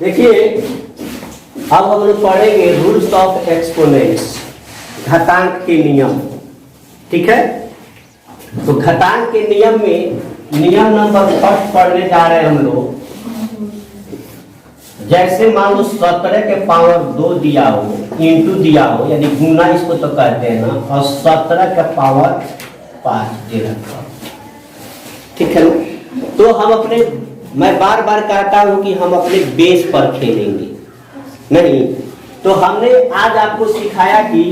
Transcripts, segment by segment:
देखिए अब हम लोग पढ़ेंगे रूल्स ऑफ एक्सपोनेंट्स, घातांक के नियम। ठीक है, तो घातांक के नियम में नियम नंबर फर्स्ट पढ़ने जा रहे हैं हम लोग। जैसे मान लो 17 के पावर 2 दिया हो, इंटू दिया हो, यानी गुना इसको तो कहते हैं ना, और 17 का पावर 5 दे रखा। ठीक है, तो हम अपने, मैं बार बार कहता हूं कि हम अपने बेस पर खेलेंगे नहीं। तो हमने आज आपको सिखाया कि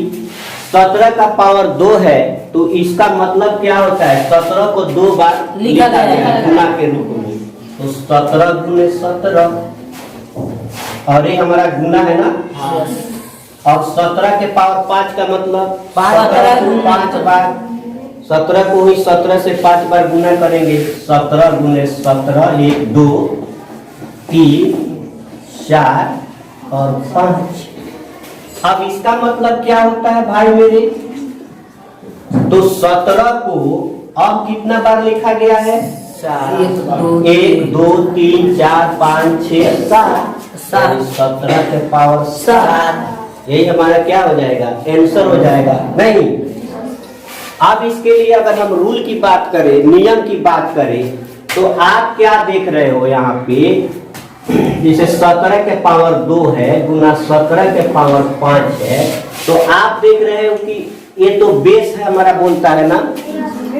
17 का पावर 2 है, तो इसका मतलब क्या होता है, 17 को 2 बार लिखा गया है गुना के रूप में। तो 17 गुने 17, और ये हमारा गुना है ना। और 17 के पावर 5 का मतलब 5 बार, 17 को ही 17 से 5 बार गुना करेंगे। 17 गुने 17, 1 2 3 4 और 5। अब इसका मतलब क्या होता है भाई मेरे, तो 17 को अब कितना बार लिखा गया है, 1 2 3 4 5 6 7। 17 के पावर 7, यही हमारा क्या हो जाएगा, आंसर हो जाएगा नहीं। अब इसके लिए अगर हम रूल की बात करें, नियम की बात करें, तो आप क्या देख रहे हो यहाँ पे, जैसे 17 के पावर 2 है गुना 17 के पावर 5 है, तो आप देख रहे हो कि ये तो बेस है हमारा, बोलता है ना,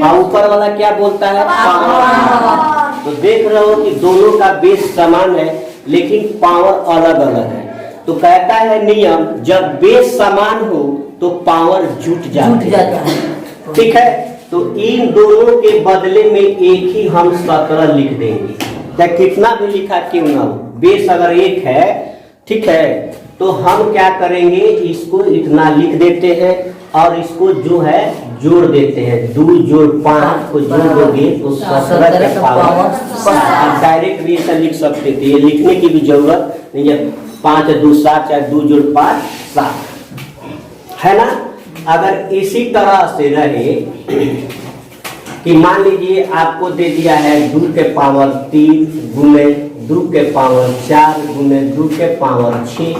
और ऊपर वाला क्या बोलता है, पावर। तो देख रहे हो कि दोनों का बेस समान है लेकिन पावर अलग अलग है। तो कहता है नियम, जब बेस समान हो तो पावर जुट जाती है। ठीक है, तो इन दोनों के बदले में एक ही हम 17 लिख देंगे, चाहे कितना भी लिखा क्यों ना हो। बेस अगर एक है, ठीक है, तो हम क्या करेंगे, इसको इतना लिख देते हैं और इसको जो है जोड़ देते हैं। 2 जोड़ 5 को जोड़ दोगे तो 17 के पावर 7। डायरेक्ट भी ऐसा लिख सकते थे, ये लिखने की भी जरूरत नहीं है। 5 2 7, चाहे 2 जोड़ 5 7 है ना। अगर इसी तरह से रहे कि मान लीजिए आपको दे दिया है 2 के पावर 3 गुने 2 के पावर 4 गुने 2 के पावर 6,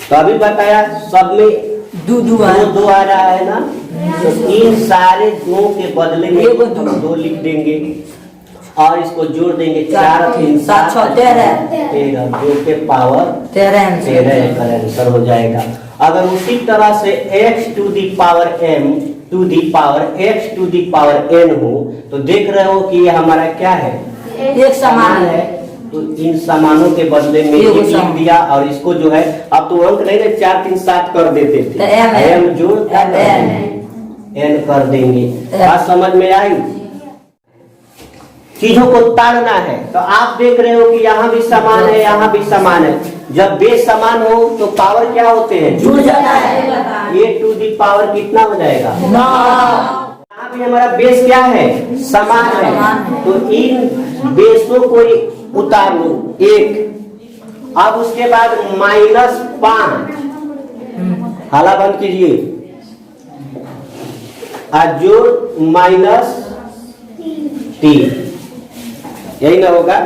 तो अभी बताया सब में 2 आ रहा है ना। तो इन सारे 2 के बदले में 2 लिख देंगे और इसको जोड़ देंगे। 4 3 7 13, 2 के पावर 13 का आंसर हो जाएगा। अगर उसी तरह से x to the power m to the power x to the power n हो, तो देख रहे हो कि ये हमारा क्या है, एक समान है। तो इन समानों के बदले में एक लिख दिया और इसको जो है, अब तो अंक नहीं ना 4 3 7 कर देते थे, m जोड़ n कर देंगे। बात समझ में आई। चीजों को ताड़ना है, तो आप देख रहे हो कि यहाँ भी समान है, यहाँ भी समान है। जब बेस समान हो तो पावर क्या होते हैं, जुड़ जाता है। ये टू दी पावर कितना हो जाएगा, यहाँ भी हमारा बेस क्या है, समान है। तो इन बेसों को उतार लो 1। अब उसके बाद -5, हाला बंद कीजिए, जोड़ -3, यही ना होगा।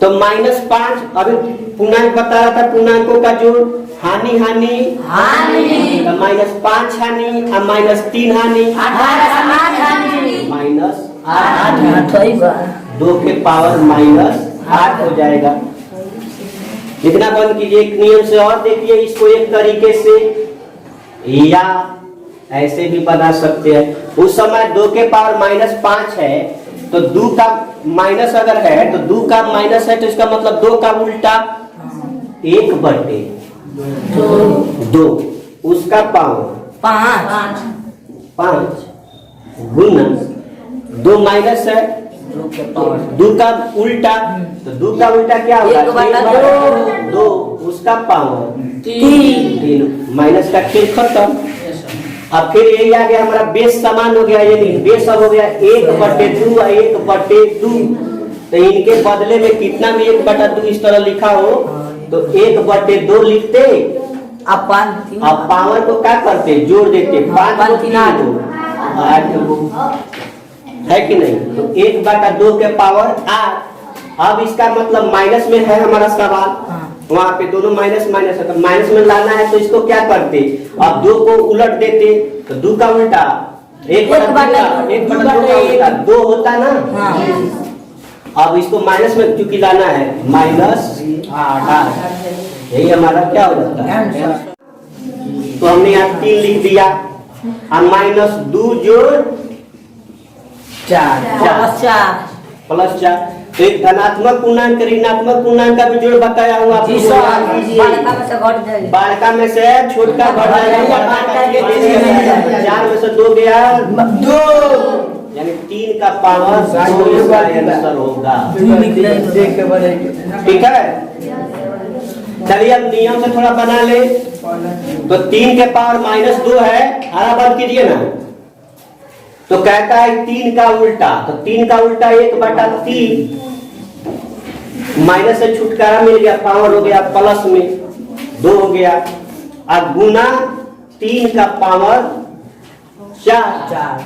तो -5, अभी पूर्णांक बता रहा था, पूर्णांकों का जोड़ हानि हानि हानि, तो -5 हानि और -3 हानि, -8, 2 के पावर -8 हो जाएगा। लिखना बंद कीजिए। एक नियम से और देखिए इसको, एक तरीके से या ऐसे भी बना सकते हैं। उस समय 2 के पावर -5 है, तो 2 का माइनस अगर है तो 2 का माइनस है, तो इसका मतलब 2 का उल्टा 1/2, उसका पावर 5 गुना 2 माइनस है, 2 का उल्टा, तो 2 का उल्टा क्या होगा, 2, उसका पावर 3, माइनस का खेल खत्म। अब फिर यही आ गया, हमारा बेस समान हो गया, यानी बेस अब हो गया 1/2 और 1/2। तो इनके बदले में कितना भी 1/2 इस तरह लिखा हो तो 1/2 लिखते, अब पावर को क्या करते, जोड़ देते। 5 3 8 है कि नहीं। तो 1/2 के पावर 8 अब इसका मतलब माइनस में है हमारा सवाल, वहाँ पे दोनों माइनस माइनस है, तो माइनस में लाना है तो इसको क्या करते, अब 2 को उलट देते तो 2 का उल्टा 1 बटा 2 का उल्टा 2 होता ना। अब इसको माइनस में क्योंकि लाना है -8, यही हमारा क्या हो जाता है। तो हमने यहाँ 3 लिख दिया, अब -2 जोड़ 4 प्लस 4, तो एक धनात्मक पूर्णांक ऋणात्मक पूर्णांक का भी जोड़ बताया हूँ आपको। बालका में से छोटका घट जाएगा, 4 में से 2 गया 2, यानी 3 का पावर 2 इसका आंसर होगा। ठीक है, चलिए अब नियम से थोड़ा बना ले। तो 3 के पावर -2 है, हरा बंद कीजिए ना। तो कहता है 3 का उल्टा, तो 3 का उल्टा 1/3, माइनस से छुटकारा मिल गया, पावर हो गया प्लस में 2 हो गया। अब गुना 3 का पावर 4,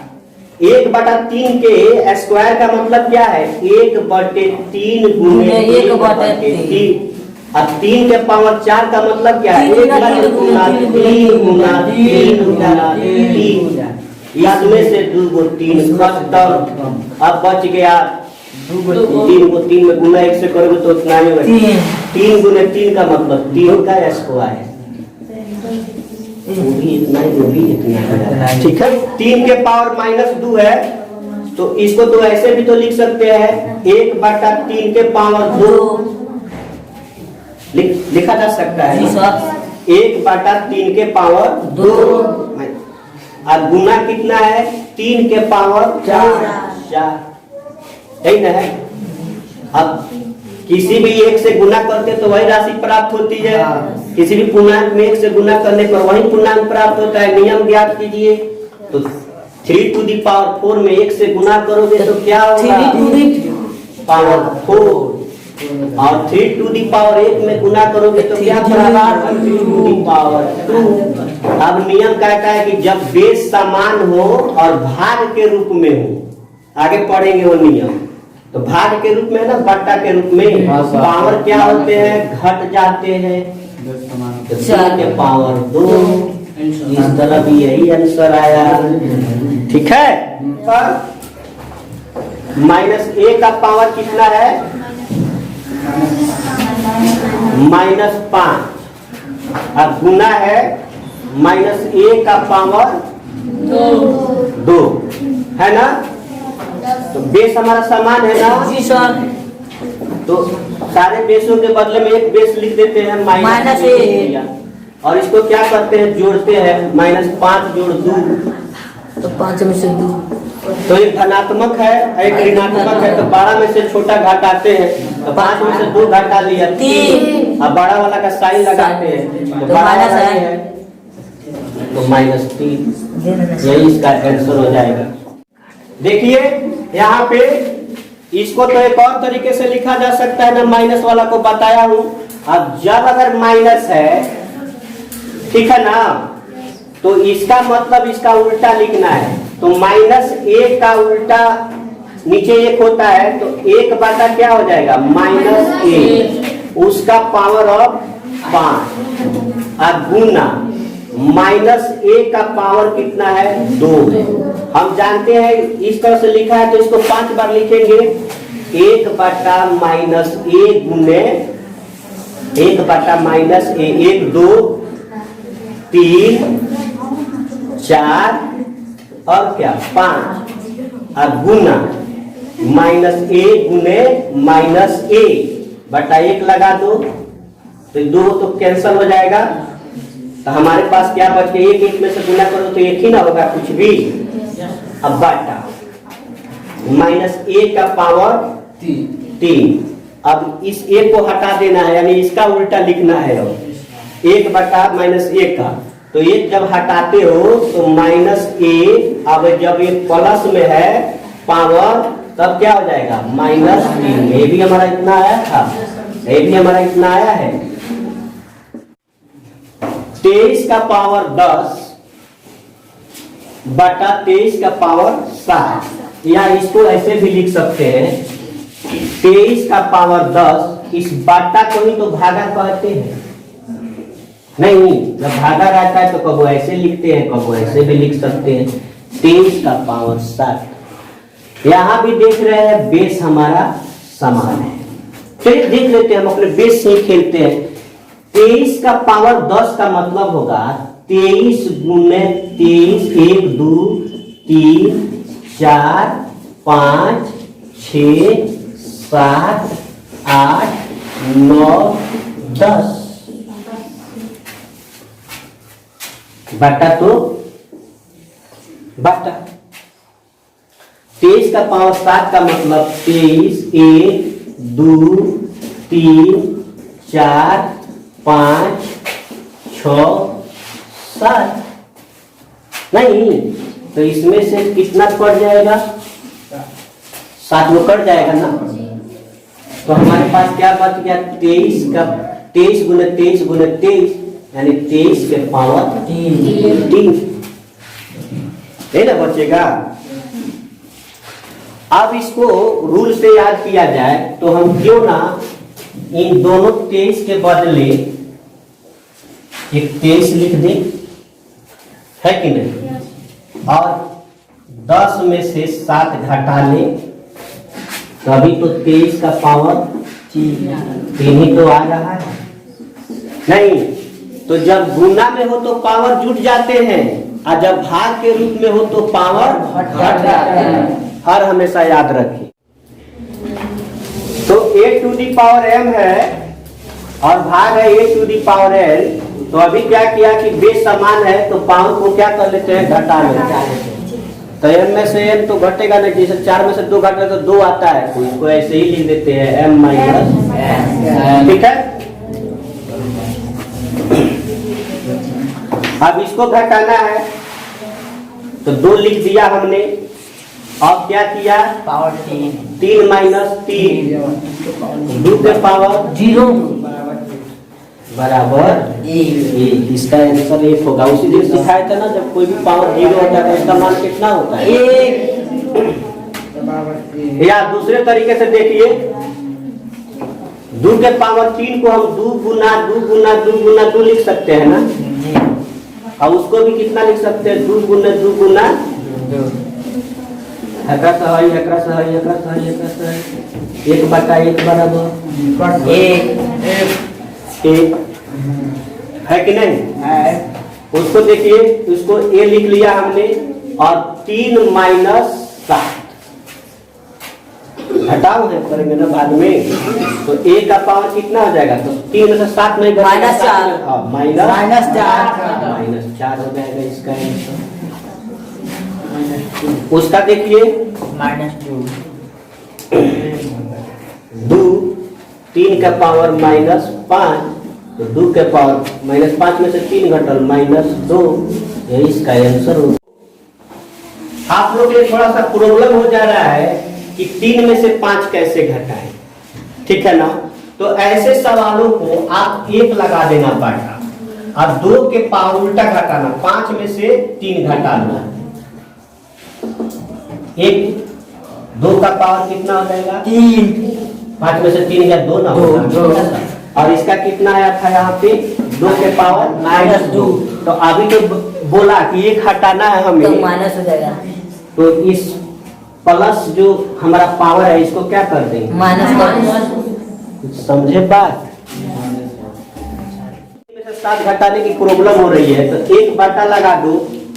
1/3 के स्क्वायर का मतलब क्या है, 1/3 गुने 1/3। अब 3 के पावर 4 का मतलब क्या है, 1 गुना 3 गुना 3 गुना 3, याद में से 2 को 3 खत्म। अब बच गया 3 को 3 में गुना 1 से करोगे तो उतना ही होगा, 3 गुने 3 का मतलब 3 का स्क्वायर, वो भी इतना ही, वो भी इतना। ठीक है, 3 के पावर -2 है, तो इसको तो ऐसे भी तो लिख सकते हैं 1/3 के पावर 2 लिखा जा सकता है, 1/3 के पावर 2। और गुना कितना है, 3 के पावर 4, यही ना है। अब किसी भी 1 से गुना करते तो वही राशि प्राप्त होती है, किसी भी पूर्णांक में 1 से गुना करने पर वही पूर्णांक प्राप्त होता है। नियम ज्ञात कीजिए, तो 3⁴ में 1 से गुना करोगे तो क्या होगा, 3⁴, और 3⁴ में गुना करोगे तो क्या बराबर 3⁴। अब नियम कहता है कि जब बेस समान हो और भाग के रूप में हो, आगे पढ़ेंगे वो नियम, तो भाग के रूप में ना बट्टा के रूप में पावर क्या होते हैं, घट जाते हैं। 4 के पावर 2, इस तरह भी यही आंसर आया। ठीक है, -1 का पावर कितना है, -5, अब गुना है -1 का पावर 2 है ना। तो बेस हमारा समान है ना जी सर, तो सारे बेसों के बदले में एक बेस लिख देते हैं -1, और इसको क्या करते हैं, जोड़ते हैं, -5 जोड़ 2, तो 5 में से 2, तो एक धनात्मक है एक ऋणात्मक है, तो 12 में से छोटा घटाते हैं, तो 5 में से 2 घटा लिया 3, अब बड़ा वाला का साइन लगाते हैं तो बड़ा है तो -3, यही इसका आंसर हो जाएगा। देखिए यहाँ पे इसको तो एक और तरीके से लिखा जा सकता है ना, माइनस वाला को बताया हूँ। अब जब अगर माइनस है, ठीक है ना, तो इसका मतलब इसका उल्टा लिखना है, तो -1 का उल्टा नीचे 1 होता है, तो 1 बटा क्या हो जाएगा, -1, उसका पावर ऑफ 5, अब गुना -1 का पावर कितना है, 2। हम जानते हैं इस तरह से लिखा है, तो इसको 5 बार लिखेंगे, 1 बटा -1 गुने 1 बटा -1, 1 2 3 4 और क्या 5, अब गुना -1 गुने -1 बटा 1 लगा दो, तो 2 तो कैंसल हो जाएगा, तो हमारे पास क्या बच गया, 1 में से गुना करो तो 1 ही ना होगा कुछ भी। अब बटा -1 का पावर 3, अब इस 1 को हटा देना है, यानी इसका उल्टा लिखना है, 1 बटा -1 का, तो 1 जब हटाते हो तो -1, अब जब ये प्लस में है पावर, तब क्या हो जाएगा -3। ये भी हमारा इतना आया था, ये भी हमारा इतना आया है। 23 का पावर 10 बटा 23 का पावर 7, या इसको ऐसे भी लिख सकते हैं 23 का पावर 10, इस बाटा को ही तो भागा कहते हैं। नहीं, जब भागा रहता है तो कबो ऐसे लिखते हैं, कबो ऐसे भी लिख सकते हैं। 23 का पावर 7। यहाँ भी देख रहे हैं बेस हमारा समान है। फिर देख लेते हैं, हम अपने बेस से खेलते हैं। 23 का पावर 10 का मतलब होगा 23 गुने 23, 1 2 3 4 5 6 7 8 9 10 बटा तो बटा 23 का पावर 7 का मतलब 23, 1 2 3 4 5 6 7। नहीं तो इसमें से कितना कट जाएगा? 7 वो कट जाएगा ना। तो हमारे पास क्या बच गया? 23 का 23 गुने 23 गुने 23 यानी 23 के पावर 3 है ना बचेगा। अब इसको रूल से याद किया जाए तो हम क्यों ना इन दोनों 23 के बदले एक 23 लिख दें, है कि नहीं? और 10 में से 7 घटा लें, तभी तो 23 का पावर 3 ही तो आ रहा है। नहीं तो जब गुना में हो तो पावर जुट जाते हैं, और जब भाग के रूप में हो तो पावर घट जाते हैं। हर हमेशा याद रखिए। तो a to the power m है और भाग है a to the power l। तो अभी क्या किया कि बेस समान है तो पावर को क्या कर लेते हैं? घटा लेते हैं। तो m में से m तो घटेगा नहीं, जैसे 4 में से 2 घटे तो 2 आता है, तो इसको ऐसे ही लिख देते हैं m माइनस। ठीक है, अब इसको घटाना है तो 2 लिख दिया हमने। अब क्या किया? पावर 3 माइनस 3 2 के पावर 0 बराबर 1। इसका आंसर 1 होगा। उसी दिन सिखाया था ना, जब कोई भी पावर 0 होता है तो इसका मान कितना होता है? 1। या दूसरे तरीके से देखिए, 2 के पावर 3 को हम 2 गुना 2 गुना 2 गुना 2 लिख सकते हैं ना, और उसको भी कितना लिख सकते हैं? 2 गुना 2 गुना 1 बटा 1 बराबर 1 है कि नहीं? उसको देखिए, उसको a लिख लिया हमने, और 3 माइनस 7 घटाओ है करेंगे ना बाद में, तो a का पावर कितना हो जाएगा? तो 3 में से 7 नहीं घटेगा, माइनस 4 हो जाएगा इसका आंसर। उसका देखिए -2 3 का पावर -5, तो 2 के पावर -5 में से 3 घटल -2, यही इसका आंसर हो। आप लोग ये थोड़ा सा प्रॉब्लम हो जा रहा है कि 3 में से 5 कैसे घटाएं, ठीक है ना। तो ऐसे सवालों को आप 1 लगा देना पड़ता, और 2 के पावर उल्टा घटाना, 5 में से 3 घटाना। 2 का पावर कितना हो जाएगा? 3। 5 में से 3 या 2 ना होगा। और इसका कितना आया था यहाँ पे? 2 के पावर -2। तो अभी तो बोला कि 1 हटाना है हमें, तो माइनस हो जाएगा। तो इस प्लस जो हमारा पावर है इसको क्या कर देंगे? माइनस। समझे बात? 7 घटाने की प्रॉब्लम हो रही है, तो 1 बटा लगा दो।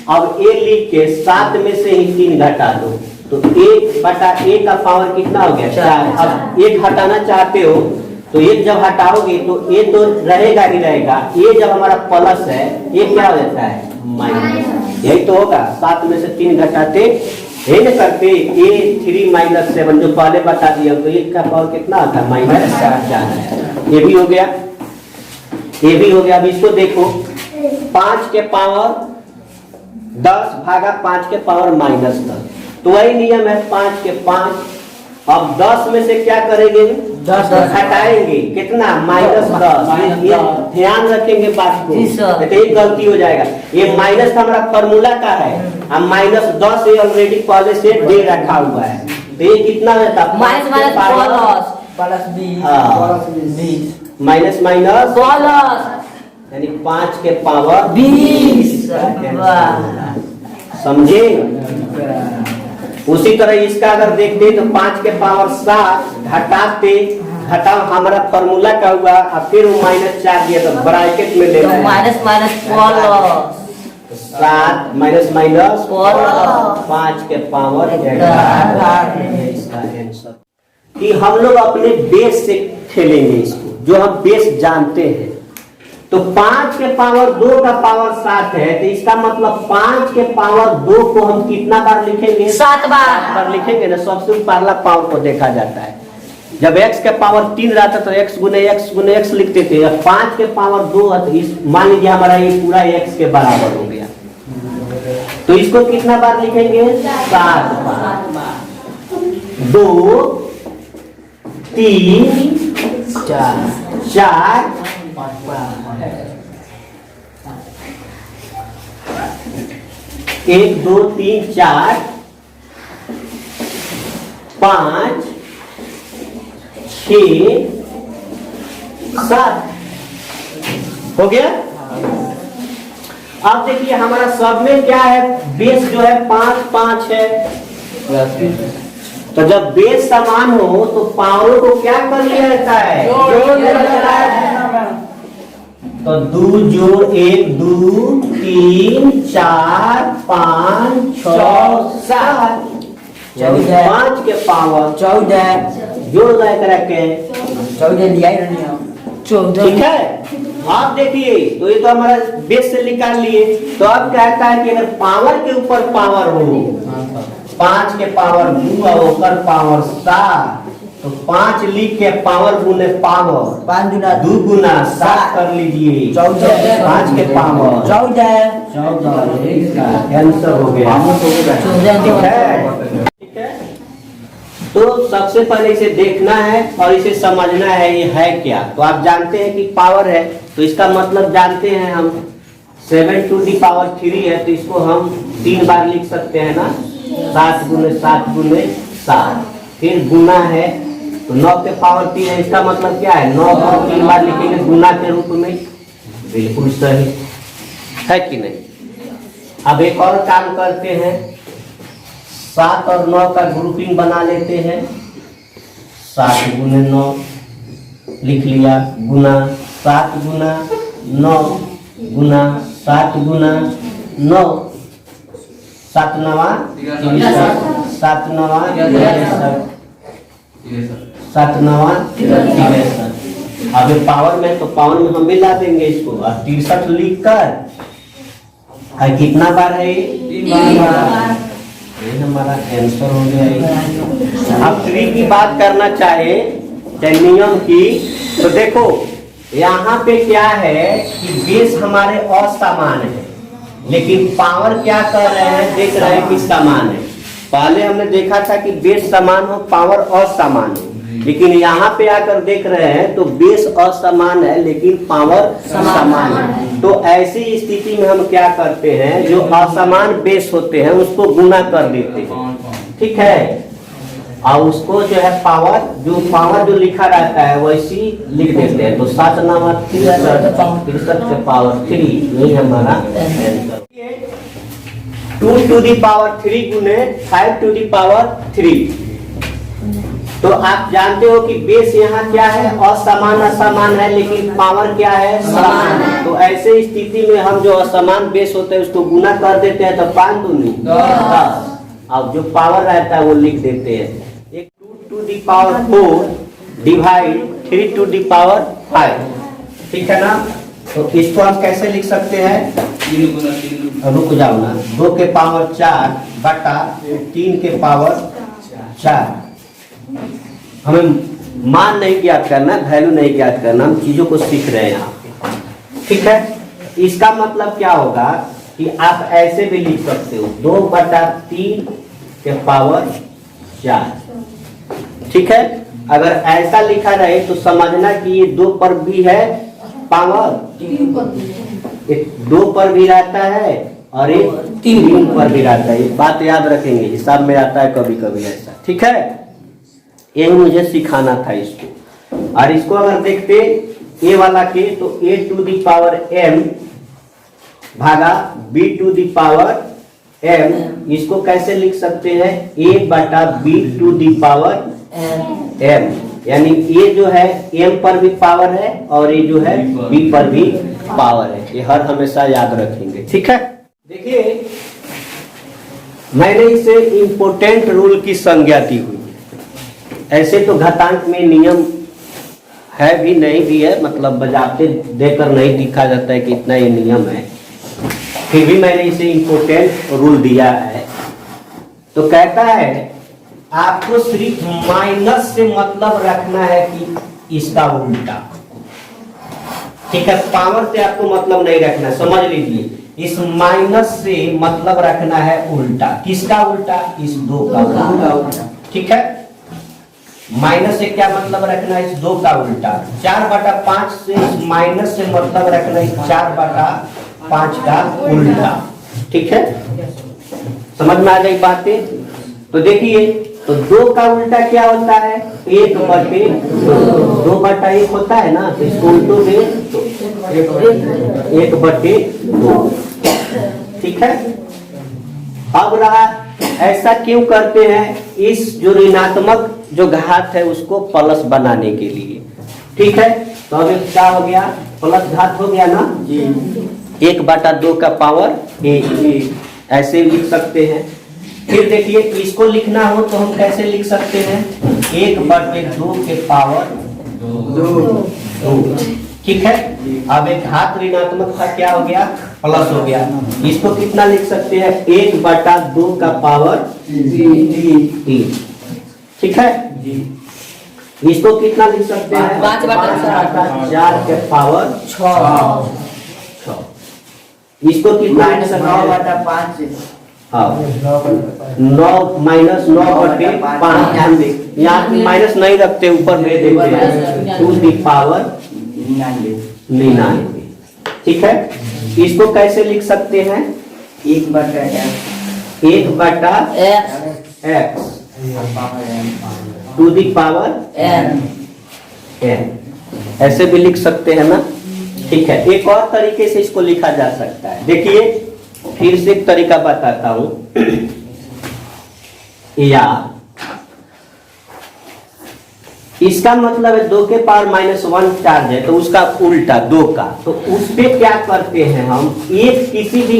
अब a लिख के 7 में से ही 3 घटा दो, तो 1 बटा a का पावर कितना हो गया? 4। अब 1 हटाना चाहते हो तो 1 जब हटाओगे तो a तो रहेगा ही रहेगा, a जब हमारा प्लस है, a क्या हो जाता है? माइनस। यही तो होगा। 7 में से 3 घटाते है न करते a 3 माइनस 7 जो पहले बता दिया, तो 1 का पावर कितना आता है? -4। ये भी हो गया, ये भी हो गया। अब इसको देखो, 5 के पावर 10 भागा 5 के पावर -10, तो वही नियम है 5 के 5। अब 10 में से क्या करेंगे? 10 हटाएंगे, कितना? -10। ये ध्यान रखेंगे बात को, तो एक गलती हो जाएगा। ये माइनस हमारा फॉर्मूला का है, अब -10 ऑलरेडी पहले से दे रखा हुआ है, तो ये कितना होता है? प्लस 20 हाँ। प्लस 20 माइनस माइनस प्लस यानी 5 के पावर 20। वाह। समझे? उसी तरह इसका अगर देखते तो 5 के पावर 7 घटाते घटा हमारा फॉर्मूला का हुआ और फिर वो -4 दिया तो ब्रैकेट में लेना तो है। Minus minus plus 7 minus minus plus 5 के पावर 11 इसका आंसर। कि हम लोग अपने बेस से खेलेंगे इसको, जो हम बेस जानते हैं। तो 5 के पावर 2 का पावर 7 है, तो इसका मतलब 5 के पावर 2 को हम कितना बार लिखेंगे? 7 बार लिखेंगे ना। सबसे पहला पावर को देखा जाता है। जब x के पावर 3 रहता तो x गुने x लिखते थे। अब 5 के पावर 2 है तो इस मान लीजिए हमारा ये पूरा x के बराबर हो गया, तो इसको कितना बार लिखेंगे? 7 बार। 2 3 4 1 2 3 4 5 6 7 हो गया। अब देखिए हमारा सब में क्या है? बेस जो है 5 5 है। तो जब बेस समान हो तो पावरों को क्या कर लिया जाता है? जोड़ लिया जाता है। तो 2 जोड़ 1 2 3 4 5 6 7 5 के पावर 14 जोड़ लगा करके 14 लिया ही नहीं हम 14। ठीक है। आप देखिए तो ये तो हमारा बेस से निकाल लिए। तो अब कहता है कि अगर पावर के ऊपर पावर हो, 5 के पावर 2 और पावर 7, तो 5 लिख के पावर गुने पावर 5 गुना 2 गुना 7 कर लीजिए। 14 5 के पावर 14 इसका आंसर हो गया। ठीक है। ठीक है। तो सबसे पहले इसे देखना है और इसे समझना है ये है क्या। तो आप जानते हैं कि पावर है, तो इसका मतलब जानते हैं हम। 7 टू दी पावर 3 है, तो इसको हम 3 बार लिख सकते हैं ना। 7 गुने 7 गुने 7। फिर गुना है तो 9 के पावर 3 है, इसका मतलब क्या है? 9 को 3 बार लिखेंगे गुना के रूप में। बिल्कुल सही है कि नहीं? अब एक और काम करते हैं, 7 और 9 का ग्रुपिंग बना लेते हैं। 7 गुने 9 लिख लिया, गुना 7 गुना 9 गुना 7 गुना 9 7 नवा 7 नवा 7 नवा 63। अब ये पावर में, तो पावर में हम मिला देंगे इसको और 63 लिख कर कितना बार है? 3 बार। ये हमारा आंसर हो गया। अब 3 की बात करना चाहे नियम की, तो देखो यहाँ पे क्या है कि बेस हमारे असमान है, लेकिन पावर क्या कर रहे हैं? देख रहे हैं कि समान है। पहले हमने देखा था कि बेस समान हो पावर असमान हो, लेकिन यहाँ पे आकर देख रहे हैं तो बेस असमान है लेकिन पावर समान है। तो ऐसी स्थिति में हम क्या करते हैं? जो असमान बेस होते हैं उसको गुना कर देते हैं। ठीक है। और उसको जो है पावर जो लिखा रहता है वैसी लिख देते हैं। तो 7 नवा 63 के पावर 3, यही हमारा आंसर। 2 टू दी पावर 3 गुने 5 टू दी पावर 3। तो आप जानते हो कि बेस यहाँ क्या है? असमान है, लेकिन पावर क्या है? समान है। तो ऐसे स्थिति में हम जो असमान बेस होते हैं उसको गुना कर देते हैं, तो 5 दूनी 10। अब जो पावर रहता है वो लिख देते हैं। एक 2 टू दी पावर 4 डिवाइड 3 टू दी पावर 5। ठीक है ना? तो इसको हम कैसे लिख सकते हैं? रुक जाओ ना। 2 के पावर 4 बटा 3 के पावर 4। हमें मान नहीं ज्ञात करना, वैल्यू नहीं ज्ञात करना, हम चीजों को सीख रहे हैं यहाँ पे। ठीक है। इसका मतलब क्या होगा कि आप ऐसे भी लिख सकते हो 2 बटा 3 के पावर 4। ठीक है। अगर ऐसा लिखा रहे तो समझना कि ये 2 पर भी है पावर, 2 पर भी रहता है और एक 3 पर भी रहता है। ये बात याद रखेंगे, हिसाब में आता है कभी कभी ऐसा। ठीक है। यही मुझे सिखाना था इसको। और इसको अगर देखते ए वाला के तो a to the power m भागा b to the power m, इसको कैसे लिख सकते हैं a बटा b to the power m, यानी a जो है m पर भी पावर है और ये जो है b पर भी पावर है। ये हर हमेशा याद रखेंगे, ठीक है। देखिए मैंने इसे इंपोर्टेंट रूल की संज्ञा दी हुई है। ऐसे तो घातांक में नियम है भी नहीं भी है, मतलब बजाते देकर नहीं दिखा जाता है कि इतना ये नियम है, फिर भी मैंने इसे इंपोर्टेंट रूल दिया है। तो कहता है आपको सिर्फ माइनस से मतलब रखना है कि इसका उल्टा, ठीक है। पावर से आपको मतलब नहीं रखना, समझ लीजिए। इस माइनस से मतलब रखना है उल्टा, किसका उल्टा, इस 2 का उल्टा, ठीक है। माइनस से क्या मतलब रखना है, इस 2 का उल्टा। 4/5 से इस माइनस से मतलब रखना है 4/5 का उल्टा, ठीक है। समझ में आ गई बातें। तो देखिए तो 2 का उल्टा क्या होता है, 1/2, 2/1 होता है ना, तो इसको उल्टो में 1/2, ठीक है। अब रहा ऐसा क्यों करते हैं, इस जो ऋणात्मक जो घात है उसको प्लस बनाने के लिए, ठीक है। तो अब क्या हो गया, प्लस घात हो गया ना जी, 1/2 का पावर a, ऐसे लिख सकते हैं। फिर देखिए इसको लिखना हो तो हम कैसे लिख सकते हैं, 1/2 के पावर 2, ठीक है। अब एक घात ऋणात्मक था, क्या हो गया, प्लस हो गया। इसको कितना लिख सकते हैं, 1/2 का पावर 3, ठीक है। इसको कितना लिख सकते हैं, 5/4 के पावर 6। इसको कितना लिख सकते हैं, 9/5, हाँ 9 माइनस 9/5, यहाँ माइनस नहीं रखते, ऊपर में देते हैं 2 की पावर 99, ठीक है। इसको कैसे लिख सकते हैं, 1/x to the power n, ऐसे भी लिख सकते हैं ना, ठीक है। एक और तरीके से इसको लिखा जा सकता है। देखिए फिर से एक तरीका बताता हूं, या इसका मतलब है 2 के पावर -1 चार्ज है तो उसका उल्टा 2 का, तो उस पे क्या करते हैं हम, एक किसी भी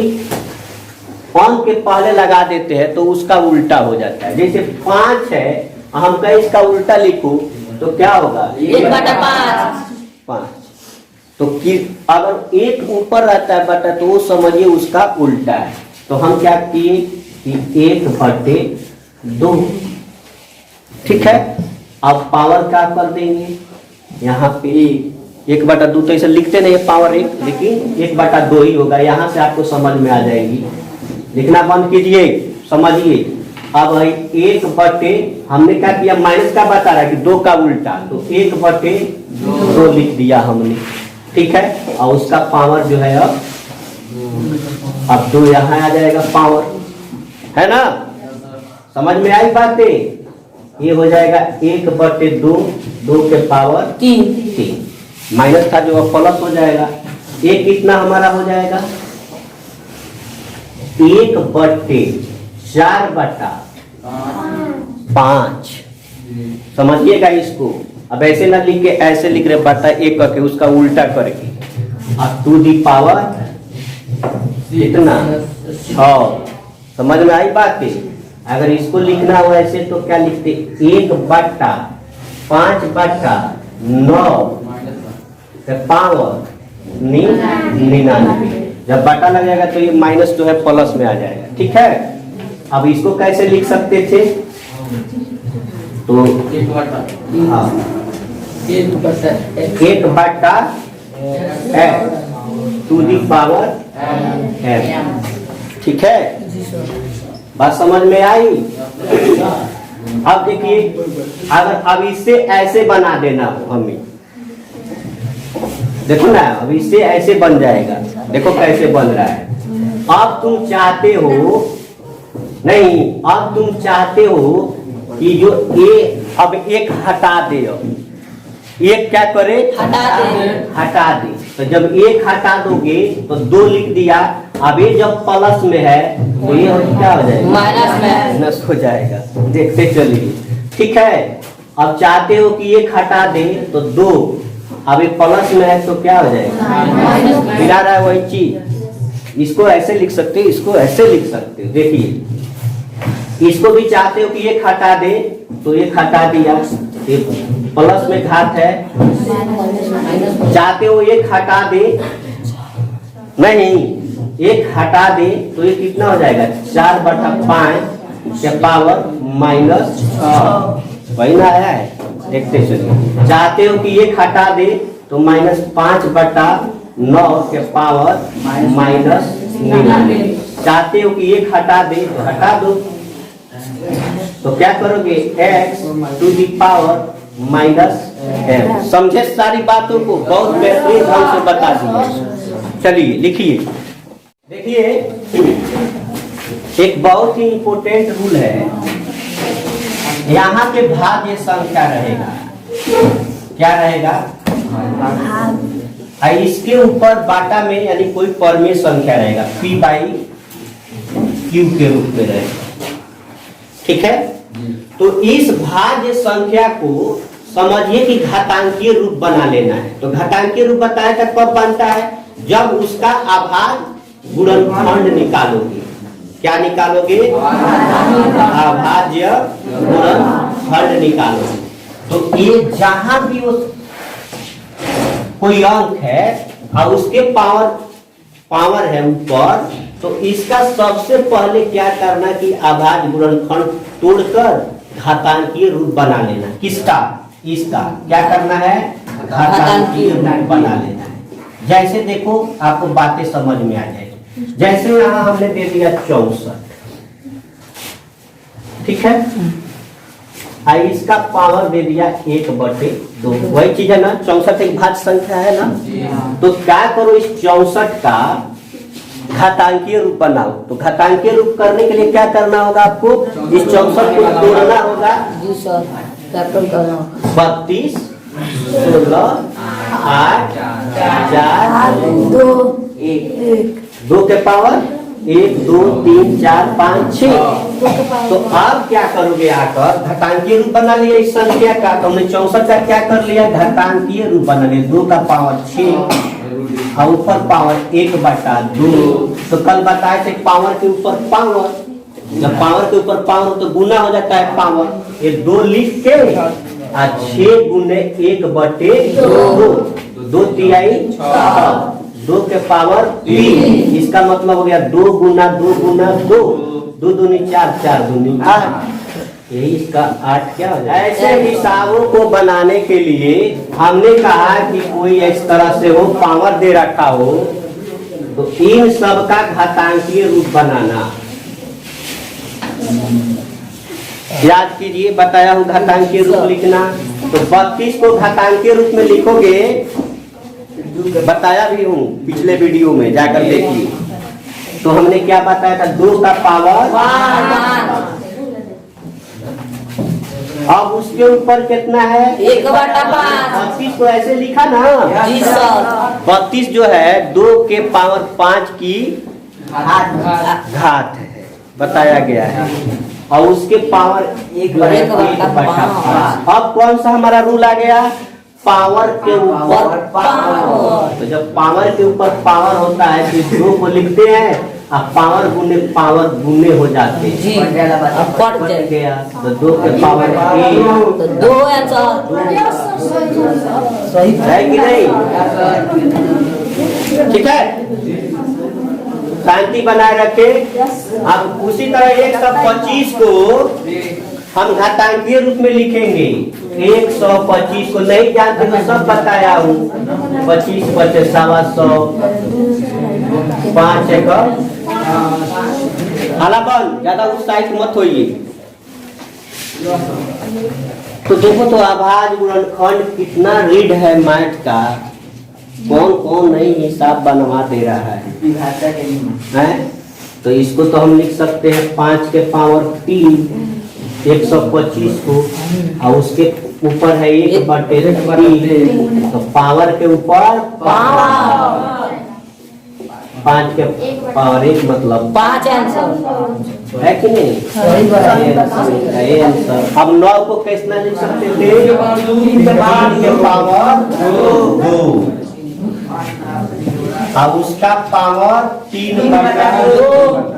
अंक के पहले लगा देते हैं तो उसका उल्टा हो जाता है। जैसे 5 है, हम कहीं इसका उल्टा लिखूं तो क्या होगा, 1/5। तो कि अगर 1 ऊपर रहता है बटा तो वो समझिए उसका उल्टा है। तो हम क्या किए कि 1/2, ठीक है। अब पावर क्या कर देंगे, यहाँ पे 1/2 तो ऐसे लिखते नहीं है पावर 1, लेकिन 1/2 ही होगा। यहाँ से आपको समझ में आ जाएगी, लिखना बंद कीजिए, समझिए। अब 1/, हमने क्या किया, माइनस का बता रहा है कि 2 का उल्टा, तो 1/2 लिख दिया हमने, ठीक है। और उसका पावर जो है अब 2 यहाँ आ जाएगा पावर, है ना, समझ में आई बातें। ये हो जाएगा 1/2, 2 के पावर 3, माइनस था जो अब प्लस हो जाएगा। ये कितना हमारा हो जाएगा, 1/4/5, समझिएगा इसको। अब ऐसे ना लिख के ऐसे लिख रहे बटा 1 करके उसका उल्टा करके, अब 2 दी पावर कितना 6, समझ में आई बात है। अगर इसको लिखना हो ऐसे तो क्या लिखते, 1/5/9 पावर 99। जब बटा लग जाएगा तो ये माइनस जो है प्लस में आ जाएगा, ठीक है। अब इसको कैसे लिख सकते थे, तो 1/x to the power m, ठीक है। बात समझ में आई। अब देखिए अगर अब इससे ऐसे बना देना हो हमें, देखो ना, अब इससे ऐसे बन जाएगा, देखो कैसे बन रहा है। अब तुम चाहते हो नहीं, अब तुम चाहते हो कि जो ए अब 1 हटा दे, एक क्या करे, हटा दे। तो जब एक हटा दोगे तो 2 लिख दिया। अब ये जब प्लस में है तो ये क्या हो जाएगा, माइनस हो जाएगा। देखते चलिए, ठीक है। अब चाहते हो कि एक हटा दे तो 2, अब ये प्लस में है तो क्या हो जाएगा, मिला रहा है वही चीज। इसको ऐसे लिख सकते हो, इसको ऐसे लिख सकते हो। देखिए इसको भी चाहते हो कि एक हटा दे तो एक हटा दिया, एक प्लस में घात है। चाहते हो एक हटा दे, नहीं एक हटा दे तो ये कितना हो जाएगा, 4/5 के पावर -6, वही ना आया है। देखते चलिए, चाहते हो कि एक हटा दे तो -5/9 के पावर -9। चाहते हो कि एक हटा दे तो हटा दो, तो क्या करोगे, x⁻⁻m। समझे सारी बातों को, बहुत बेहतरीन ढंग से बता दिए। चलिए लिखिए, देखिए एक बहुत ही इंपॉर्टेंट रूल है। यहाँ पे भाज्य संख्या रहेगा, क्या रहेगा, इसके ऊपर बाटा में यानी कोई परमेय संख्या रहेगा, p/q के रूप में रहेगा, ठीक है। तो इस भाज्य संख्या को समझिए कि घातांकीय रूप बना लेना है। तो घातांकीय रूप बताया था कब बनता है, जब उसका अभाज्य गुणनखंड निकालोगे। क्या निकालोगे, अभाज्य गुणनखंड निकालोगे। तो ये जहां भी कोई अंक है और उसके पावर है ऊपर, तो इसका सबसे पहले क्या करना कि अभाज्य गुणनखंड तोड़कर घातांकीय रूप बना लेना। किसका, इसका क्या करना है, घातांकीय रूप बना लेना है। जैसे देखो आपको बातें समझ में आ जाएगी। जैसे यहाँ हमने दे दिया 64, ठीक है, इसका पावर दे दिया 1/2, वही चीज है ना, 64 एक भाज्य संख्या है ना। तो क्या करो, इस 64 का घातांकीय रूप बनाओ। तो घातांकीय रूप करने के लिए क्या करना होगा, आपको इस 64 को तोड़ना होगा, 32, 16, 8, 4, 2 के पावर 1, 2, 3, 4, 5, 6। तो आप क्या करोगे, आकर घातांकीय रूप बना लिया इस संख्या का। तो हमने 64 का क्या कर लिया, घातांकीय रूप बना लिया, 2 का पावर 6 और ऊपर पावर 1/2। तो कल बताए थे पावर के ऊपर पावर, जब पावर के ऊपर पावर तो गुना हो जाता है पावर। ये 2 लिख के 6 गुने 1/2, 2 तिहाई 6, 2 के पावर 3। इसका मतलब हो गया 2 गुना 2 गुना 2, 2 दूनी 4, 4 दूनी 8, यही इसका 8 क्या हो जाए। ऐसे हिसाबों को बनाने के लिए हमने कहा कि कोई इस तरह से हो, पावर दे रखा हो, तो इन सब का घातांकीय रूप बनाना। याद कीजिए, बताया हूँ घातांकीय रूप लिखना। तो 32 को घातांकीय रूप में लिखोगे, बताया भी हूँ पिछले वीडियो में, जाकर देखिए। तो हमने क्या बताया था, 2 का पावर, अब उसके ऊपर कितना है, 1/5। 32 को ऐसे लिखा ना, 32 जो है 2 के पावर 5 की घात है, बताया गया है। और उसके पावर 1/5। अब कौन सा हमारा रूल आ गया, पावर के ऊपर पावर। तो जब पावर के ऊपर पावर होता है तो 2 को लिखते हैं, अब पावर गुने हो जाते हैं, अब कट गया। तो 2 के पावर 1, तो 2 आंसर सही है कि नहीं, ठीक है। शांति बनाए रखे। अब उसी तरह 125 को हम घातांकीय रूप में लिखेंगे। 125 को नहीं जानते तो सब बताया हूँ, 25, 25, 125, 5 1 हालांकि ज्यादा उत्साहित मत होइए। तो देखो तो अभाज्य गुणनखंड कितना रीड है मैथ का, कौन कौन नहीं हिसाब बनवा दे रहा है। तो इसको तो हम लिख सकते हैं 5 के पावर 3, 125 को, और उसके ऊपर है 1/3, तो पावर के ऊपर पावर 5 के पावर 1 मतलब 5 आंसर है कि नहीं? सही बात ये आंसर। अब 9 को कैसे लिख सकते थे? 3 के पावर 2। अब उसका पावर 3/2,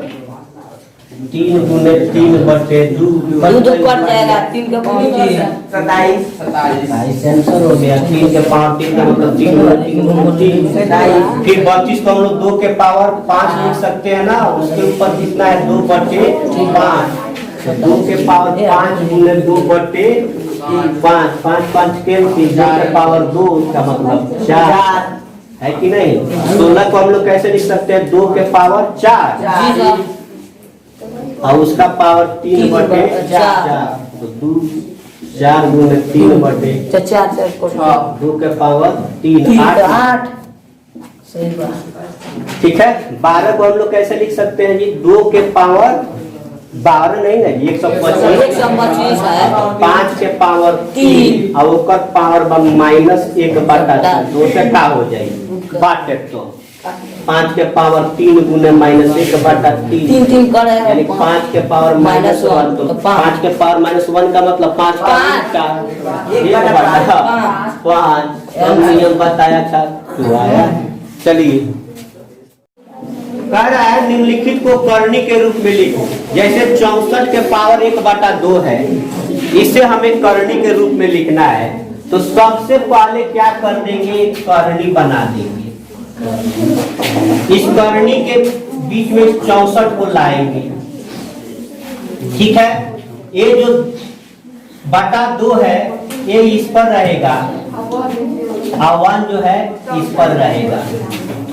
3 गुने 3/2 दूध ऊपर जाएगा 3 का पावर 27 आंसर हो गया। 3 के पावर 3 का मतलब 3 गुना 3 गुना 3। फिर 32 को हम लोग 2 के पावर 5 लिख सकते हैं ना, उसके ऊपर कितना है 2/5, तो 2 के पावर 5 गुने 2/5, 5 5 के 2 के पावर 2 का मतलब 4 है कि नहीं? 16 को हम लोग कैसे लिख सकते हैं? 2 के पावर 4 जी सर और उसका पावर 3/4, तो 2 4 गुने 3/2 चाचा से को 2 के पावर 3 8। 8 सही बात ठीक है। 12 को हम लोग कैसे लिख सकते हैं जी? 2 के पावर 12 नहीं ना जी, 125 है 5 के पावर 3 और ओकर पावर -1/2 2 से का हो जाएगी बाटे, तो 5 के पावर 3 गुने -1/3 3 करे यानी 5 के पावर -1, तो 5 के पावर -1 का मतलब 5 का 1/5 नियम बताया था तो आया। चलिए कह रहा है निम्नलिखित को करनी के रूप में लिखो। जैसे 64 के पावर 1/2 है, इसे हमें करनी के रूप में लिखना है, तो सबसे पहले क्या कर देंगे? करनी बना देंगे। इस करनी के बीच में 64 को लाएंगे। ठीक है। ये जो बटा 2 है ये इस पर रहेगा और 1 जो है इस पर रहेगा।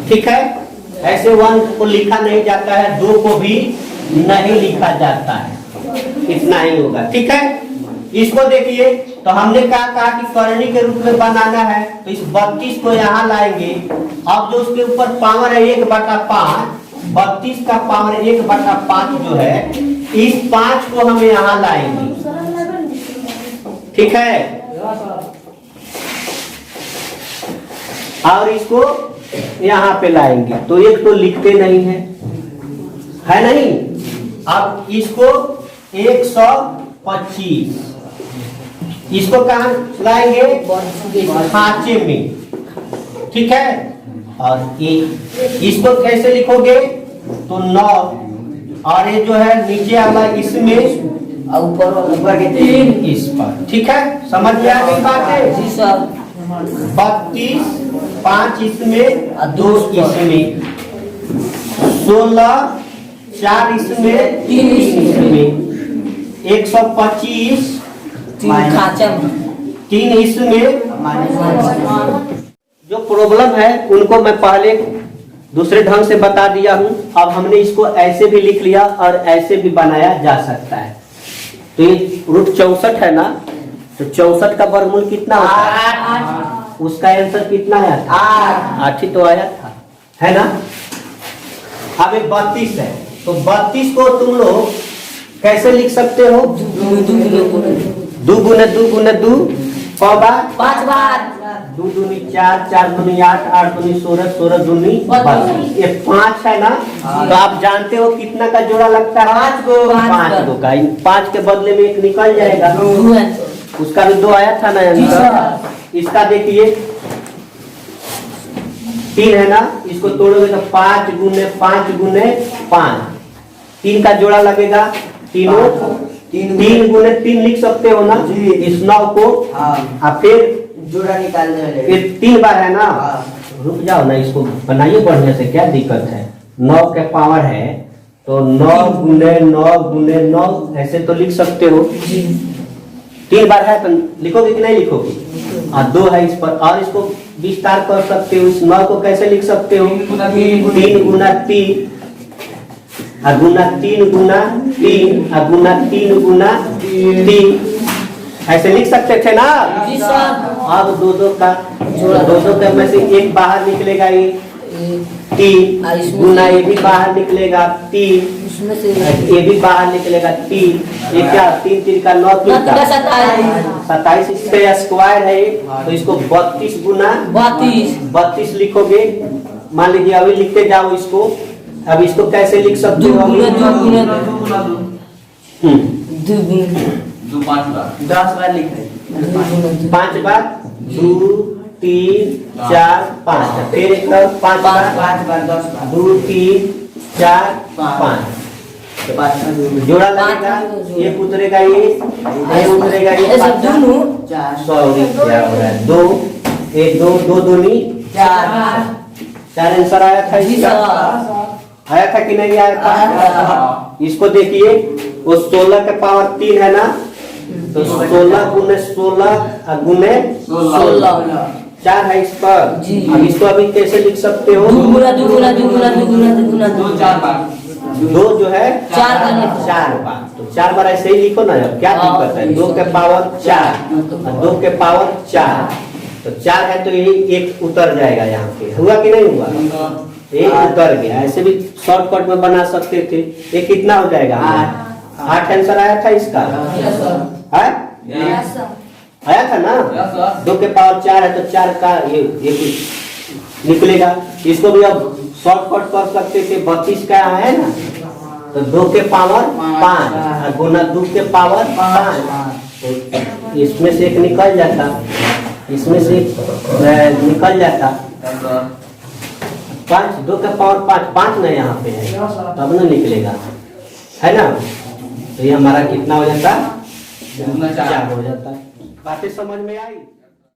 ठीक है। ऐसे 1 को लिखा नहीं जाता है, 2 को भी नहीं लिखा जाता है, इतना ही होगा। ठीक है। इसको देखिए, तो हमने कहा कि करनी के रूप में बनाना है, तो इस 32 को यहाँ लाएंगे। अब जो उसके ऊपर पावर है 1/5, 32 का पावर 1/5 जो है, इस 5 को हम यहाँ लाएंगे। ठीक है। और इसको यहाँ पे लाएंगे, तो एक तो लिखते नहीं है नहीं। अब इसको 125, इसको कहाँ लाएंगे? खांचे में। ठीक है। और ये इसको कैसे लिखोगे? तो 9, और ये जो है नीचे वाला इसमें ऊपर के 3 इस पर। ठीक है। समझ में आ गई बात है? जी सर 32 5 इसमें 2 इसमें, 16 4 इसमें 3 इसमें, 125 3 इसमें। जो प्रॉब्लम है उनको मैं पहले दूसरे ढंग से बता दिया हूं। अब हमने इसको ऐसे भी लिख लिया और ऐसे भी बनाया जा सकता है। तो ये √64 है ना, तो 64 का वर्गमूल कितना होता है? उसका आंसर कितना आया था? 8 ही तो आया था, है ना। अब 32 है, तो 32 को तुम लोग कैसे लिख सकते हो? 2 गुने 2 गुने 2 5 बार 2 दूनी 4, 4 दूनी 8, 8 दूनी 16, 16 दूनी 32। ये 5 है ना, तो आप जानते हो कितना का जोड़ा लगता है? 5 गो का। 5 के बदले में 1 निकल जाएगा, उसका भी 2 आया था ना आंसर। इसका देखिए 3 है ना, इसको तोड़ोगे तो 5 गुने 5 गुने 5, 3 का जोड़ा लगेगा, 3 गुने 3 लिख सकते हो ना इस 9 को। और फिर जोड़ा निकालने वाले फिर 3 बार है ना। रुक जाओ ना, इसको बनाइए बढ़िया से, क्या दिक्कत है? 9 के पावर है तो 9 गुने 9 गुने 9 ऐसे तो लिख सकते हो। 3 बार है तो लिखोगे कि नहीं लिखोगे? 2 है इस पर, और इसको विस्तार कर सकते हो। इस 9 को कैसे लिख सकते हो? 3 गुना 3 गुना 3 गुना 3 गुना 3 गुना 3 ऐसे लिख सकते थे ना। जी सर अब 2 का जोड़ा, 2 के में से 1 बाहर निकलेगा, ये 3 और इसमें गुना ये भी बाहर निकलेगा 3, उसमें से ये भी बाहर निकलेगा 3, ये क्या 3 3 का 9 3 9 का का 27 27, इसका स्क्वायर है तो इसको 32 गुना 32 लिखोगे। मान लीजिए अभी लिखते जाओ इसको। अब इसको कैसे लिख सकते हो? 10 बार लिख रहे 5 बार 2 3 4 5, फिर एक 5 बार 5 बार 10 बार 2 3 4 5, तो 5 जोड़ा लगेगा, ये उतरेगा, ये उतरेगा, ये ऐसे दोनों 4 सॉरी क्या हो रहा है 2 1 2 2 दूनी 4 4 आंसर आया था इसका, आया था कि नहीं आया था? इसको देखिए वो 16 के पावर 3 है ना, तो 16 गुने 16 गुने 16 4 है इस पर। जी। अब इसको अभी कैसे लिख सकते हो? 2 गुना 2 जो है 4 बार लिखो। 4 बार, तो 4 बार ऐसे ही लिखो ना। अब क्या हाँ, दिक्कत है? 2 के पावर 4 और 2 के पावर 4, तो 4 है तो यही एक उतर जाएगा यहाँ पे। हुआ कि नहीं हुआ? एक उतर गया। ऐसे भी शॉर्टकट में बना सकते थे। ये कितना हो जाएगा? 8 आंसर आया था इसका, है? आया था ना? 2 के पावर 4 है तो 4 का ये कुछ निकलेगा। इसको भी अब शॉर्टकट कर सकते थे। 32 का है ना, तो 2 के पावर 5 गुना 2 के पावर 5, तो इसमें से एक निकल जाता, इसमें से एक निकल जाता। 5 2 के पावर 5 ना यहाँ पे है, तब ना निकलेगा, है ना? तो ये हमारा कितना हो जाता? 4 हो जाता। बातें समझ में आई?